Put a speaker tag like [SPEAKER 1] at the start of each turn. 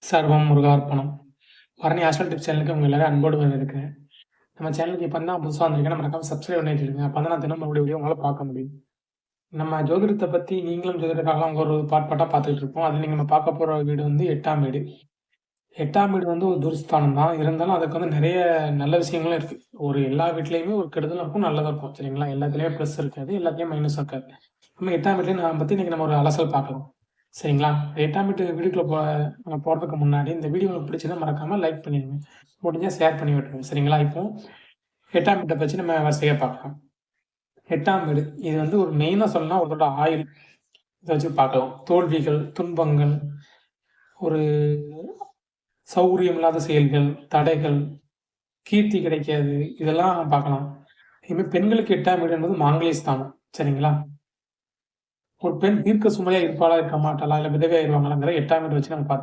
[SPEAKER 1] சர்வம் முருகார்ப்பணம். Bharani astral tips சேனலுக்கு உங்க எல்லாரையும் அன்போடு வரவேற்கிறேன். நம்ம சேனலுக்கு இப்ப தான் புதுசா வந்திருக்கீங்கன்னா, மறக்காம சப்ஸ்கிரைப் பண்ணி வச்சுடுங்க. அப்பதான் நான் தினமும் நம்மளுடைய வீடியோ உங்களால பார்க்க முடியும். நம்ம ஜோதிடத்த பத்தி நீங்களும் ஜோதிடக்காரங்களும் ஒரு பார்ட்டா பார்த்துட்டு இருப்போம். அதுல நீங்க நம்ம பார்க்க போற வீடு வந்து 8ஆம் வீடு. 8ஆம் வீடு வந்து ஒரு துர்ஸ்தானம் தான். இருந்தாலும் அதுக்கு வந்து நெறைய நல்ல விஷயங்களும் இருக்கு. ஒரு எல்லா வீட்லயுமே ஒரு கெடுதலும் இருக்கும், நல்லதும் இருக்கும். சரிங்களா? எல்லாத்துலயுமே பிளஸ் இருக்காது, எல்லாத்துலயும் மைனஸும் இருக்காது. நம்ம 8ஆம் வீட்ல நான் பத்தி இன்னைக்கு நம்ம ஒரு அலசல் பார்க்கலாம். சரிங்களா? 8ஆம் வீட்டு வீடியோக்குள்ள நம்ம போறதுக்கு முன்னாடி, இந்த வீடியோ உங்களுக்கு பிடிச்சிருந்தா மறக்காம லைக் பண்ணிருங்க. முடிஞ்சா ஷேர் பண்ணி விட்டுருங்க. சரிங்களா? இப்போ 8ஆம் வீட்ட பத்தி நம்ம வரிசையா பார்க்கலாம். 8ஆம் வீடு. இது வந்து ஒரு மெயினா சொல்லணும்னா ஒருத்தரோட ஆயுள். இத வச்சு பார்க்கலாம். தோல்விகள், துன்பங்கள், ஒரு சௌகரியம் இல்லாத செயல்கள், தடைகள், கீர்த்தி கிடைக்காது. இதெல்லாம் பார்க்கலாம். இதுமாரி பெண்களுக்கு 8ஆம் வீடு என்பது மாங்கல்ய ஸ்தானம். சரிங்களா? ஒரு பெண் தீர்க்க சுமதியா இருப்பாளா, இருக்க மாட்டாளா, இல்ல விதவை ஆயிருவாங்களாங்கிறத 8ஆம் வீட்ட வச்சு நம்ம பார்த்துக்கலாம்.